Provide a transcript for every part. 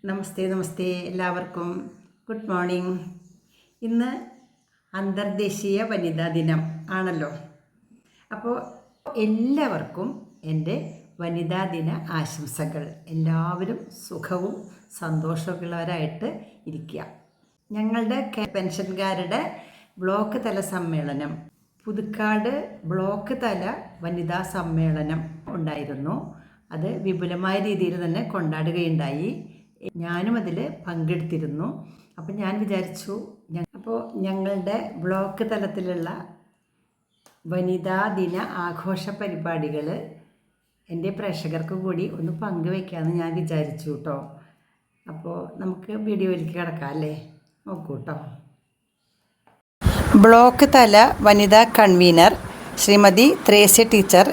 നമസ്തേ എല്ലാവർക്കും good morning. ഇന്ന് അന്തർദേശീയ വനിതാ ദിനം ആണല്ലോ. അപ്പോൾ എല്ലാവർക്കും എൻ്റെ വനിതാ ദിന ആശംസകൾ. എല്ലാവരും സുഖവും സന്തോഷമുള്ളവരായിട്ട് ഇരിക്കുക. ഞങ്ങളുടെ പെൻഷൻകാരുടെ ബ്ലോക്ക് തല സമ്മേളനം, പുതുക്കാട് ബ്ലോക്ക് തല വനിതാ സമ്മേളനം ഉണ്ടായിരുന്നു. അത് വിപുലമായ രീതിയിൽ തന്നെ കൊണ്ടാടുകയുണ്ടായി. ഞാനും അതിൽ പങ്കെടുത്തിരുന്നു. അപ്പം ഞാൻ വിചാരിച്ചു, ഞങ്ങളുടെ ബ്ലോക്ക് തലത്തിലുള്ള വനിതാ ദിന ആഘോഷ പരിപാടികൾ എൻ്റെ പ്രേക്ഷകർക്ക് കൂടി ഒന്ന് പങ്കുവയ്ക്കാമെന്ന് ഞാൻ വിചാരിച്ചു കേട്ടോ. അപ്പോൾ നമുക്ക് വീഡിയോയിലേക്ക് കിടക്കാം അല്ലേ? നോക്കൂ കേട്ടോ. ബ്ലോക്ക് തല വനിതാ കൺവീനർ ശ്രീമതി ത്രേസ്യ ടീച്ചർ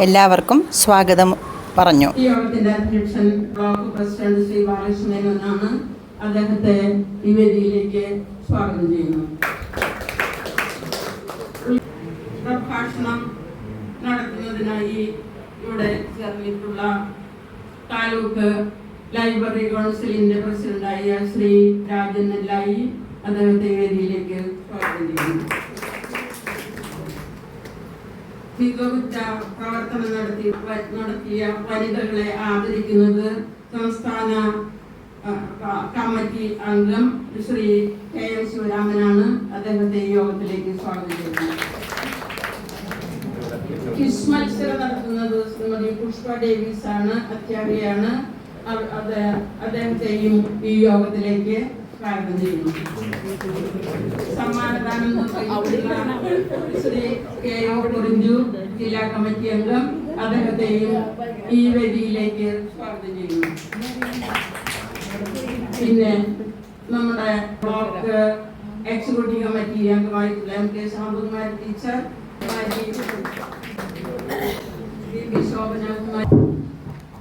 എല്ലാവർക്കും സ്വാഗതം പറഞ്ഞു. ഈ യോഗത്തിന്റെ അധ്യക്ഷൻ ബ്ലോക്ക് പ്രസിഡന്റ് ശ്രീ ബാലകൃഷ്ണനാണ്. അദ്ദേഹത്തെ ഈ വേദിയിലേക്ക് സ്വാഗതം ചെയ്യുന്നു. പ്രഭാഷണം നടത്തുന്നതിനായി ഇവിടെ ചേർന്നിട്ടുള്ള താലൂക്ക് ലൈബ്രറി കൗൺസിലിന്റെ പ്രസിഡന്റായ ശ്രീ രാജൻ നെല്ലായി, അദ്ദേഹത്തെ വേദിയിലേക്ക് സ്വാഗതം ചെയ്യുന്നു. മികവുറ്റ പ്രവർത്തനം നടത്തിയ വനിതകളെ ആദരിക്കുന്നത് സംസ്ഥാന കമ്മിറ്റി അംഗം ശ്രീ KM ശിവരാമനാണ്. അദ്ദേഹത്തെ ഈ യോഗത്തിലേക്ക് സ്വാഗതം ചെയ്യുന്നു. ക്വിസ് മത്സരം നടത്തുന്നത് ശ്രീമതി പുഷ്പ ഡേവിസ് ആണ്, അധ്യാപികയാണ്. അദ്ദേഹത്തെയും ഈ യോഗത്തിലേക്ക് സ്വാഗതം ചെയ്യുന്നു. സമ്മാനദാനം ശ്രീ KO കുറിഞ്ചു, ജില്ലാ കമ്മിറ്റി അംഗം, അദ്ദേഹത്തെയും ഈ വേദിയിലേക്ക് സ്വാഗതം ചെയ്യുന്നു. പിന്നെ നമ്മുടെ ബ്ലോക്ക് എക്സിക്യൂട്ടീവ് കമ്മിറ്റി അംഗമായിട്ടുള്ള MK ശാന്തകുമാരി ടീച്ചർ,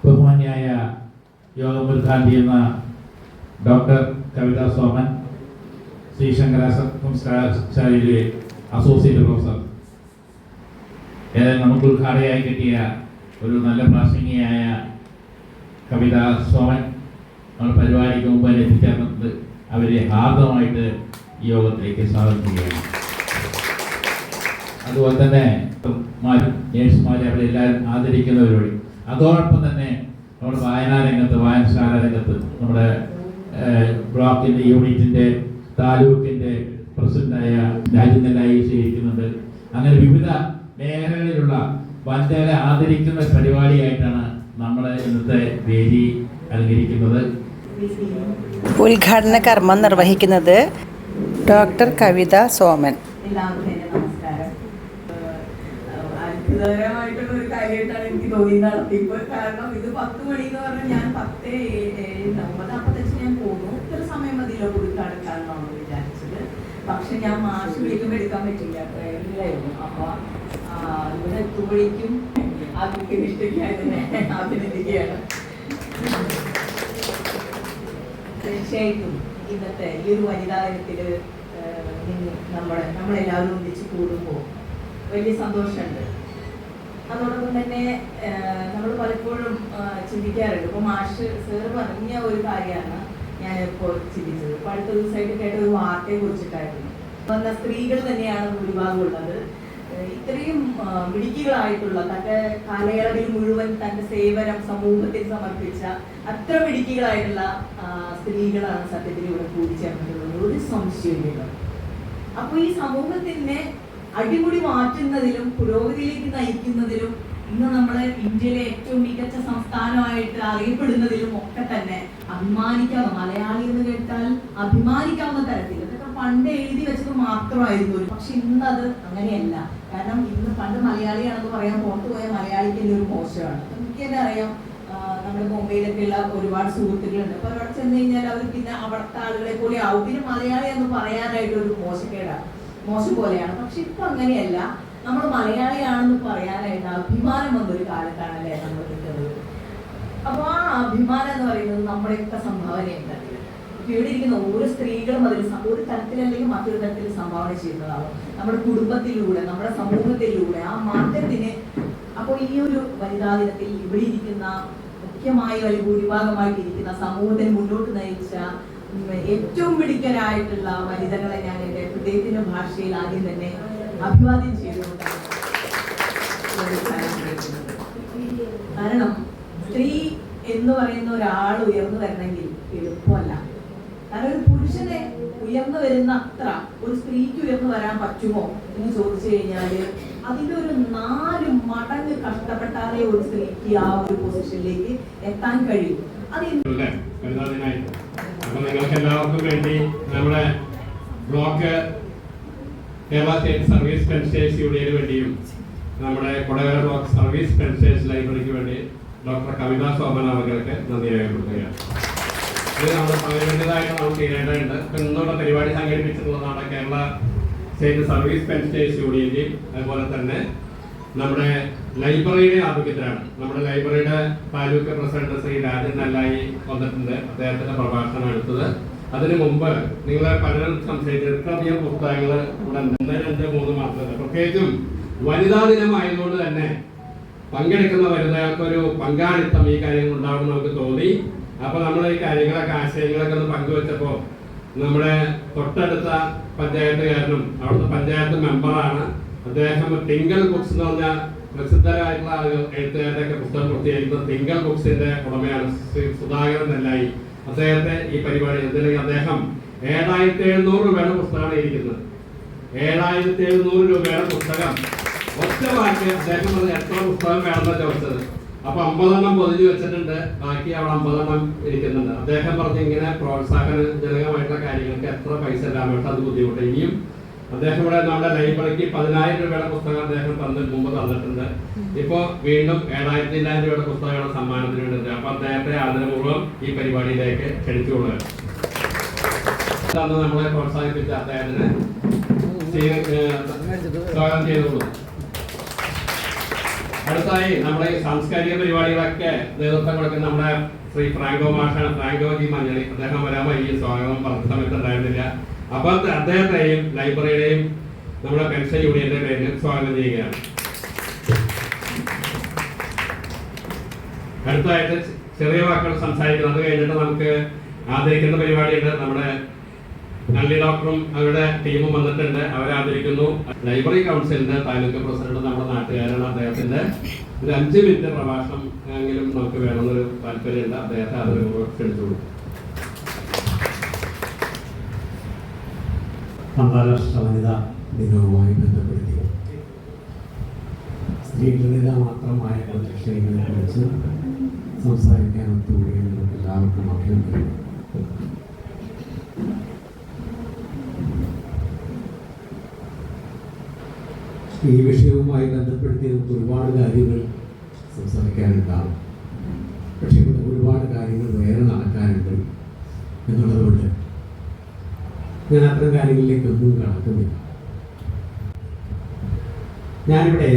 ബഹുമാന്യായ യോഗം ഉദ്ഘാടനം ചെയ്യുന്ന ഡോക്ടർ കവിത സോമൻ, ശ്രീ ശങ്കര സംസ്കാരശാലയിലെ അസോസിയേറ്റ് പ്രൊഫസർ, നമുക്ക് ഉദ്ഘാടകയായി കിട്ടിയ ഒരു നല്ല പ്രാസംഗികയായ കവിത സോമൻ നമ്മൾ പരിപാടിക്ക് മുമ്പ് എത്തിച്ചേർന്നത് അവരെ ഹാർദമായിട്ട് ഈ യോഗത്തിലേക്ക് സ്വാഗതം ചെയ്യുകയാണ്. അതുപോലെ തന്നെ നേഴ്സുമാരെ അവരെല്ലാവരും ആദരിക്കുന്നവരോട്, അതോടൊപ്പം തന്നെ നമ്മുടെ വായനാ രംഗത്ത്, വായനശാല രംഗത്ത് നമ്മുടെ ബ്ലോക്കിൻ്റെ യൂണിറ്റിൻ്റെ താലൂക്കിൻ്റെ പ്രസിഡന്റായ രാജൻ നെല്ലായി സ്വീകരിക്കുന്നുണ്ട്. അങ്ങനെ വിവിധ മേഖലകളിലുള്ള വനിതകളെ ആദരിക്കുന്ന പരിപാടിയായിട്ടാണ് നമ്മൾ ഇന്നത്തെ വേദി അലങ്കരിക്കുന്നത്. ഉദ്ഘാടന കർമ്മം നിർവഹിക്കുന്നത് ഡോക്ടർ കവിത സോമൻ. നമസ്കാരം. അത്ഭുതകരമായിട്ടുള്ള ഒരു കാര്യമായിട്ടാണ് എനിക്ക് തോന്നി നടത്തിപ്പ്. കാരണം ഇത് 10 മണി എന്ന് പറഞ്ഞാൽ ഞാൻ 10:45 ഞാൻ പോകുന്നു. ഇത്ര സമയം മതിയല്ലോ കൊടുക്കാടുക്കാന്നാണ് വിചാരിച്ചത്. പക്ഷെ ഞാൻ മാഷ് വിളിക്കുമ്പോൾ എടുക്കാൻ പറ്റില്ല, ട്രെയിനിലായിരുന്നു. അപ്പൊ ഇവിടെ എത്തുമ്പോഴേക്കും ആ നിഷ്ഠയ്ക്കായതിനെ അഭിനന്ദിക്കുകയാണ്. തീർച്ചയായിട്ടും ഇന്നത്തെ ഈ ഒരു വനിതാ ദിനത്തില് നമ്മളെല്ലാവരും ഒന്നിച്ച് കൂടുമ്പോൾ വലിയ സന്തോഷമുണ്ട്. അതോടൊപ്പം തന്നെ നമ്മൾ പലപ്പോഴും ചിന്തിക്കാറുണ്ട്. ഇപ്പോൾ മാഷ് സാറ് പറഞ്ഞ ഒരു കാര്യമാണ് ഞാനിപ്പോൾ ചിന്തിച്ചത്. ഇപ്പോൾ അടുത്ത ദിവസമായിട്ട് കേട്ട ഒരു വാർത്തയെ കുറിച്ചിട്ടായിരുന്നു. വന്ന സ്ത്രീകൾ തന്നെയാണ് ഭൂരിഭാഗം ഉള്ളത്. ഇത്രയും മിടുക്കികളായിട്ടുള്ള, തൻ്റെ കാലയളവിൽ മുഴുവൻ തൻ്റെ സേവനം സമൂഹത്തിൽ സമർപ്പിച്ച അത്ര മിടുക്കികളായിട്ടുള്ള സ്ത്രീകളാണ് സത്യത്തിൽ ഇവിടെ കൂടിച്ചേർന്നിട്ടുള്ളത്. ഒരു സംശയമില്ല. അപ്പോൾ ഈ സമൂഹത്തിനെ അടിമുടി മാറ്റുന്നതിലും പുരോഗതിയിലേക്ക് നയിക്കുന്നതിലും ഇന്ന് നമ്മള് ഇന്ത്യയിലെ ഏറ്റവും മികച്ച സംസ്ഥാനമായിട്ട് അറിയപ്പെടുന്നതിലും ഒക്കെ തന്നെ അഭിമാനിക്കാവുന്ന, മലയാളി എന്ന് കേട്ടാൽ അഭിമാനിക്കാവുന്ന തരത്തിൽ, ഇതൊക്കെ പണ്ട് എഴുതി വെച്ചത് മാത്രമായിരുന്നു. പക്ഷെ ഇന്ന് അത് അങ്ങനെയല്ല. കാരണം ഇന്ന് പണ്ട് മലയാളിയാണെന്ന് പറയാൻ പുറത്തു പോയ മലയാളിക്ക് ഒരു മോശമാണ്. എനിക്ക് തന്നെ അറിയാം, നമ്മുടെ മുംബൈയിലൊക്കെ ഉള്ള ഒരുപാട് സുഹൃത്തുക്കളുണ്ട്. അപ്പൊ അവിടെ ചെന്ന് കഴിഞ്ഞാൽ അവർ പിന്നെ അവിടുത്തെ ആളുകളെ പോലെ ആവും. പിന്നെ മലയാളി എന്ന് പറയാനായിട്ട് ഒരു മോശം പോലെയാണ്. പക്ഷെ ഇപ്പൊ അങ്ങനെയല്ല. നമ്മൾ മലയാളിയാണെന്ന് പറയാനായിട്ട് അഭിമാനം വന്നൊരു കാലത്താണല്ലേ നമ്മൾ നിൽക്കുന്നത്. അപ്പൊ ആ അഭിമാനം എന്ന് പറയുന്നത് നമ്മുടെയൊക്കെ സംഭാവനയുണ്ട്. ഇപ്പൊ ഇവിടെ ഇരിക്കുന്ന ഓരോ സ്ത്രീകളും അതിൽ ഒരു തരത്തിലല്ലെങ്കിൽ മറ്റൊരു തരത്തിൽ സംഭാവന ചെയ്യുന്നതാവും. നമ്മുടെ കുടുംബത്തിലൂടെ, നമ്മുടെ സമൂഹത്തിലൂടെ ആ മാറ്റത്തിന്. അപ്പോൾ ഈ ഒരു വനിതാ ദിനത്തിൽ ഇവിടെ ഇരിക്കുന്ന മുഖ്യമായി ഒരു ഭൂരിഭാഗമായിട്ടിരിക്കുന്ന സമൂഹത്തിന് മുന്നോട്ട് നയിച്ച ഏറ്റവും മിടുക്കരായിട്ടുള്ള വനിതകളെ ഞാൻ എൻ്റെ ഹൃദയത്തിന്റെ ഭാഷയിൽ ആദ്യം തന്നെ അഭിവാദ്യം ചെയ്തുകൊണ്ടാണ് കാരണം സ്ത്രീ എന്ന് പറയുന്ന ഒരാൾ ഉയർന്നു വരണമെങ്കിൽ എളുപ്പമല്ല. കാരണം ഒരു പുരുഷനെ ഉയർന്നു വരുന്ന അത്ര ഒരു സ്ത്രീക്ക് ഉയർന്നു വരാൻ പറ്റുമോ എന്ന് ചോദിച്ചു കഴിഞ്ഞാല് അതിന്റെ ഒരു 4 മടങ്ങ് കഷ്ടപ്പെട്ടാലേ ഒരു സ്ത്രീക്ക് ആ ഒരു പൊസിഷനിലേക്ക് എത്താൻ കഴിയും. അത് നിങ്ങൾക്ക് എല്ലാവർക്കും വേണ്ടി നമ്മുടെ block Kerala state service pensioners യൂണിയന് വേണ്ടിയും നമ്മുടെ കൊടകര ബ്ലോക്ക് സർവീസ് പെൻഷേഴ്സ് ലൈബ്രറിക്ക് വേണ്ടി ഡോക്ടർ കവിത സോമൻ അവർക്ക് നന്ദി രേഖപ്പെടുത്തുകയാണ്. ഇത് നമ്മൾ അതിൻ്റെതായിട്ട് നമ്മൾ ചെയ്യേണ്ടതുണ്ട്. ഇന്നുള്ള പരിപാടി സംഘടിപ്പിച്ചിട്ടുള്ളതാണ് കേരള സ്റ്റേറ്റ് സർവീസ് പെൻഷേഴ്സ് യൂണിയന്റെയും അതുപോലെ തന്നെ നമ്മുടെ ലൈബ്രറിയുടെ ആഭിമുഖ്യത്തിലാണ്. നമ്മുടെ ലൈബ്രറിയുടെ താലൂക്ക് പ്രസിഡന്റ് ശ്രീ രാജൻ നെല്ലായി വന്നിട്ടുണ്ട്. അദ്ദേഹത്തിന്റെ പ്രഭാഷണം എടുത്തത്. അതിനു മുമ്പ് നിങ്ങളെ പലരും സംശയിച്ച ഇത്രയധികം പുസ്തകങ്ങൾ ഇവിടെ 1, 2, 3 മാത്രമല്ല. പ്രത്യേകിച്ചും വനിതാ ദിനമായതുകൊണ്ട് തന്നെ പങ്കെടുക്കുന്ന വനിതകൾക്കൊരു പങ്കാളിത്തം ഈ കാര്യങ്ങൾ ഉണ്ടാവുമെന്ന് നമുക്ക് തോന്നി. അപ്പൊ നമ്മൾ ഈ കാര്യങ്ങളൊക്കെ ആശയങ്ങളൊക്കെ ഒന്ന് പങ്കുവെച്ചപ്പോ നമ്മുടെ തൊട്ടടുത്ത പഞ്ചായത്തുകാരനും അവിടുത്തെ പഞ്ചായത്ത് മെമ്പറാണ് അദ്ദേഹം ടിങ്കൽ ബുക്സ് എന്ന് പറഞ്ഞ പ്രസിദ്ധരായിട്ടുള്ള എഴുത്തുകാരുടെ ഒക്കെ പുസ്തകം പൂർത്തീകരിക്കുന്ന ടിങ്കൽ ബുക്സിന്റെ ഉടമയാണ് ശ്രീ സുധാകരൻ നെല്ലായി. അദ്ദേഹത്തെ ഈ പരിപാടി എന്തില്ലെങ്കിൽ അദ്ദേഹം 7700 രൂപയുടെ പുസ്തകമാണ് ഇരിക്കുന്നത്. 7700 രൂപയുടെ പുസ്തകം ഒറ്റ വാക്ക് അദ്ദേഹം പറഞ്ഞ എത്ര പുസ്തകം വേണമെന്ന് ചോദിച്ചത്. അപ്പൊ 50 എണ്ണം പൊതിഞ്ഞു വെച്ചിട്ടുണ്ട്, ബാക്കി അവിടെ 50 എണ്ണം ഇരിക്കുന്നുണ്ട്. അദ്ദേഹം പറഞ്ഞ് ഇങ്ങനെ പ്രോത്സാഹനജനകമായിട്ടുള്ള കാര്യങ്ങൾക്ക് എത്ര പൈസ ഇല്ലാമട്ട് അത് ബുദ്ധിമുട്ട്. ഇനിയും അദ്ദേഹം ഇവിടെ നമ്മുടെ ലൈബ്രറിക്ക് 10000 രൂപയുടെ പുസ്തകം അദ്ദേഹം മുമ്പ് തന്നിട്ടുണ്ട്. ഇപ്പോ വീണ്ടും 7000 രൂപയുടെ പുസ്തകങ്ങളുടെ സമ്മാനത്തിന് വേണ്ടി അപ്പൊ അദ്ദേഹത്തെ ആദരപൂർവ്വം ഈ പരിപാടിയിലേക്ക് ക്ഷണിച്ചുകൊള്ളുക. നമ്മളെ പ്രോത്സാഹിപ്പിച്ച അദ്ദേഹത്തിന് സ്വാഗതം ചെയ്തുകൊള്ളു. അടുത്തായി നമ്മുടെ സാംസ്കാരിക പരിപാടികളൊക്കെ നേതൃത്വം കൊടുക്കുന്ന നമ്മുടെ ശ്രീ ഫ്രാങ്കോ മാഷാണ്. ഫ്രാങ്കോ ജി മഞ്ഞളി അദ്ദേഹം വരാൻ ഈ സ്വാഗതം പറഞ്ഞ സമയത്ത് ഉണ്ടായിരുന്നില്ല. അപ്പൊ അദ്ദേഹത്തെയും ലൈബ്രറിയുടെയും നമ്മുടെ പെൻഷൻ യൂണിയന്റെ പേരിൽ സ്വാഗതം ചെയ്യുകയാണ്. അടുത്തായിട്ട് ചെറിയ വാക്കുകൾ സംസാരിക്കുന്നത്. അത് കഴിഞ്ഞിട്ട് നമുക്ക് ആദരിക്കുന്ന പരിപാടിയുണ്ട്. നമ്മുടെ നല്ലി ഡോക്ടറും അവരുടെ ടീമും വന്നിട്ടുണ്ട്, അവരെ ആദരിക്കുന്നു. ലൈബ്രറി കൗൺസിലിന്റെ താലൂക്ക് പ്രസിഡന്റ് നമ്മുടെ നാട്ടുകാരാണ്. അദ്ദേഹത്തിന്റെ ഒരു 5 മിനിറ്റ് പ്രഭാഷണം എങ്കിലും നമുക്ക് വേണമെന്നൊരു താല്പര്യമുണ്ട്. അദ്ദേഹത്തെ ആദരപൂർവ്വം ക്ഷണിച്ചോളൂ. അന്താരാഷ്ട്ര വനിതാ ദിനവുമായി ബന്ധപ്പെടുത്തി സ്ത്രീകളുടെ മാത്രമായ വിഷയങ്ങളെ കുറിച്ച് സംസാരിക്കാൻ ഒത്തുകൂടിയ നിങ്ങൾക്ക് എല്ലാവർക്കും അഭിനന്ദനം. ഈ വിഷയവുമായി ബന്ധപ്പെടുത്തി നമുക്ക് ഒരുപാട് കാര്യങ്ങൾ സംസാരിക്കാനുണ്ടാകും. പക്ഷേ ഇവിടെ ഒരുപാട് കാര്യങ്ങൾ വേറെ നടക്കാനുണ്ട് എന്നുള്ളതുകൊണ്ട് ഞാൻ അത്തരം കാര്യങ്ങളിലേക്കൊന്നും കടക്കുന്നില്ല. ഞാനിവിടെ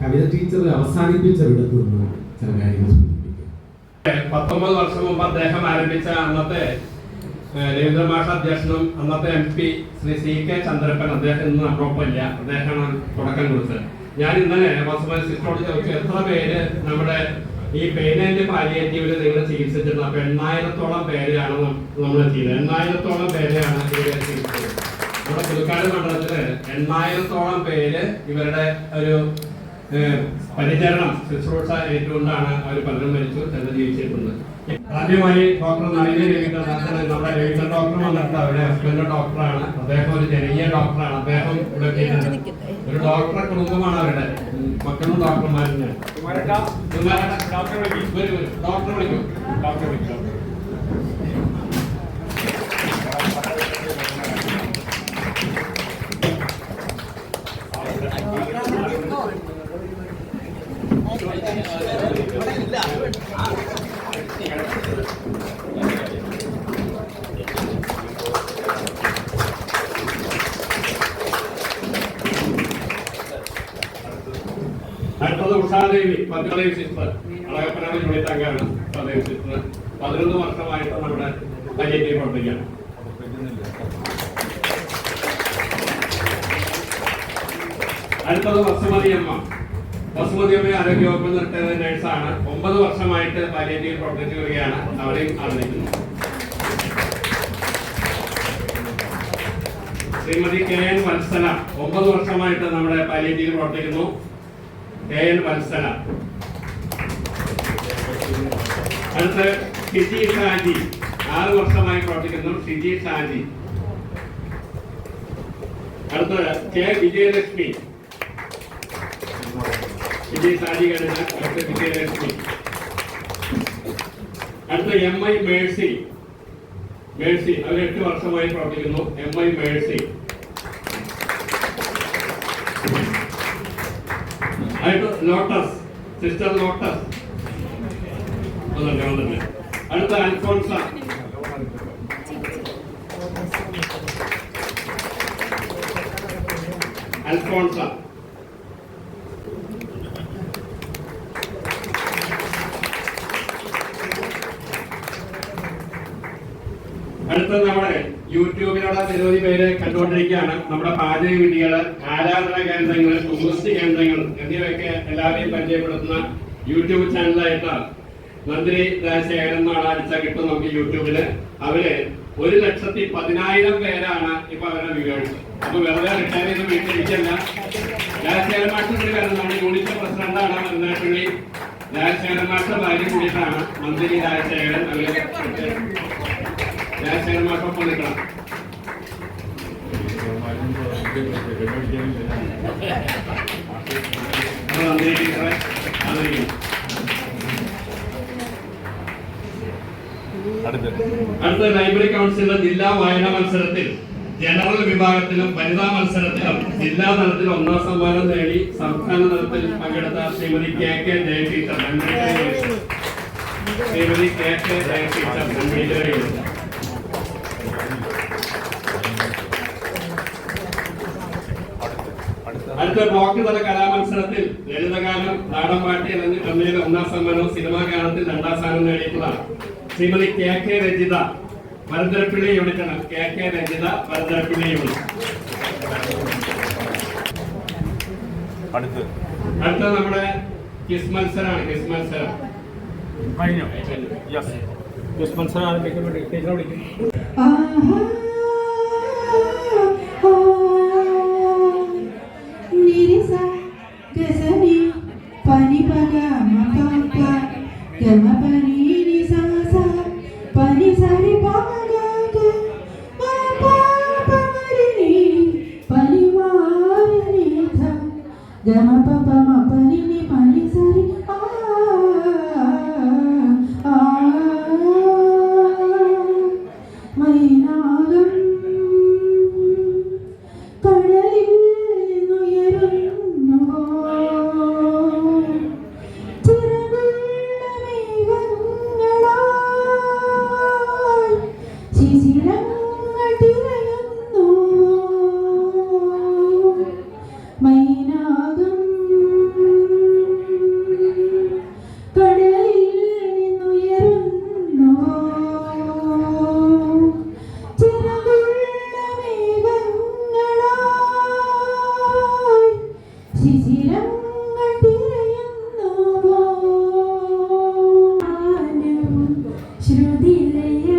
കവിത ടീച്ചർ അവസാനിപ്പിച്ചവിടത്ത് നിന്ന് ചില കാര്യങ്ങൾ സൂചിപ്പിക്കും. 19 വർഷം മുമ്പ് അദ്ദേഹം ആരംഭിച്ച അന്നത്തെ രവീന്ദ്ര മാഷ അധ്യക്ഷനും അന്നത്തെ MP ശ്രീ CK ചന്ദ്രപ്പൻ അദ്ദേഹം ഇന്ന് നമ്മളൊപ്പം ഇല്ല. അദ്ദേഹമാണ് തുടക്കം കുറിച്ചത്. ഞാൻ ഇന്നലെ സിസ്റ്ററോട് ചോദിച്ചു എത്ര പേര് നമ്മുടെ ഈ പെയിൻ ആൻഡ് പാലിയേറ്റീവില് നിങ്ങൾ ചികിത്സിച്ചിട്ടുണ്ട്. അപ്പൊ 8000-ഓളം പേരെയാണ് നമ്മൾ ചെയ്തത്. 8000-ഓളം പേരെയാണ് ഇവരെ ചികിത്സിച്ചത്. നമ്മുടെ പുതുക്കാട് മണ്ഡലത്തില് 8000-ഓളം പേര് ഇവരുടെ ഒരു പരിചരണം ശുശ്രൂഷ ഏറ്റുകൊണ്ടാണ് അവർ പലരും മരിച്ചു, ചിലർ ജീവിച്ചിട്ടുണ്ട്. ആദ്യമായി ഡോക്ടർ നളിനി രവീന്ദ്രനാഥൻ നമ്മുടെ രവീന്ദ്രൻ ഡോക്ടർ വന്നിട്ടുണ്ട്. അവരുടെ ഹസ്ബൻഡ് ഡോക്ടറാണ്. അദ്ദേഹം ഒരു ജനകീയ ഡോക്ടറാണ്. അദ്ദേഹം ഇവിടെ ഒരു ഡോക്ടറെ കുടുംബമാണ് അവരുടെ മക്കളും ഡോക്ടർമാരുടെ. ഡോക്ടറെ വിളിക്കും. അടുത്തത് ഉഷാദേവി പദ്മദേവി സിസ്റ്റർ അളകപ്പനാട് യൂണിറ്റ് അംഗമാണ്. ഉഷാദേവി സിസ്റ്റർ 11 വർഷമായിട്ട് നമ്മുടെ പരിചയത്തിൽ പ്രവർത്തിക്കുകയാണ്. അടുത്തത് വസുമതി അമ്മ. വസുമതി അമ്മ ആരോഗ്യ വകുപ്പിൽ നിർത്തിയ നഴ്സാണ്. 9 വർഷമായിട്ട് പാലിയേറ്റീവ് പ്രവർത്തിച്ചു വരികയാണ്. അവരെയും ആദരിക്കുന്നു. ശ്രീമതി KN വത്സല 9 വർഷമായിട്ട് നമ്മുടെ പാലിയേറ്റീവ് പ്രവർത്തിക്കുന്നു. KN വത്സല. അടുത്ത് ഷിജി ഷാജി 6 വർഷമായി പ്രവർത്തിക്കുന്നു. ഷിജി ഷാജി. അടുത്ത് K വിജയലക്ഷ്മി. ഷിജി ഷാജി കഴിഞ്ഞ അടുത്ത് വിജയലക്ഷ്മി. അടുത്ത MI മേഴ്സി. മേഴ്സി അവർ 8 വർഷമായി പ്രവർത്തിക്കുന്നു. MI Mercy. അടുത്ത ലോട്ടസ്. Sister lotus. അടുത്ത അൽഫോൺസ. അൽഫോൺസ. അടുത്ത നമ്മുടെ യൂട്യൂബിലുള്ള നിരവധി പേര് കണ്ടുകൊണ്ടിരിക്കുകയാണ്. നമ്മുടെ പാചക വിധികള്, ആരാധന കേന്ദ്രങ്ങൾ, ടൂറിസ്റ്റ് കേന്ദ്രങ്ങൾ എന്നിവയൊക്കെ എല്ലാവരെയും പരിചയപ്പെടുത്തുന്ന യൂട്യൂബ് ചാനലായിട്ട് മന്ത്രി രാജശേഖരൻ എന്നാണ് അടിച്ചാൽ കിട്ടും നമുക്ക് യൂട്യൂബില്. അവര് 1,10,000 പേരാണ് ഇപ്പൊ അവരുടെ വ്യൂവേഴ്സ്. അപ്പൊ വെറുതെ റിട്ടയർ ചെയ്ത് വീട്ടിലിരിക്കല്ല. രാജശേഖരൻ മാസ്റ്റർ കാരണം നമ്മുടെ യൂണിറ്റ് പ്രസിഡന്റാണ് മരുന്നാട്ടുള്ളി. രാജശേഖരൻ മാസ്റ്റർ ഭാര്യ കൂടിയിട്ടാണ് മന്ത്രി രാജശേഖരൻ. അവര് രാജശേഖരൻ മാസ്റ്റർ ഒപ്പം നിൽക്കണം. മന്ത്രി ടീച്ചറെ ആദരിക്കുന്നു. അടുത്ത ലൈബ്രറി കൗൺസിലിന്റെ ജില്ലാ വായനാ മത്സരത്തിൽ ജനറൽ വിഭാഗത്തിലും വനിതാ മത്സരത്തിലും ജില്ലാ തലത്തിൽ 1ാം സമ്മാനം നേടി സംസ്ഥാന തലത്തിൽ പങ്കെടുത്ത Shrimati KK Jaya teacher. Shrimati KK Jaya teacher. അടുത്ത ബ്ലോക്ക് തല കലാമത്സരത്തിൽ ലളിതഗാനം, നാടൻപാട്ട് എന്നിവയിൽ 1ാം സമ്മാനവും സിനിമാ ഗാനത്തിൽ 2ാം സ്ഥാനം നേടിയിട്ടുള്ള ശ്രീമതി KK രജിത. വരന്തരപ്പിള്ളി യൂണിറ്റാണ്. KK Rajitha Varandarappilly unit. അടുത്ത നമ്മുടെ ക്വിസ് മത്സരമാണ്. ക്വിസ് മത്സരം ശ്രുതിലയ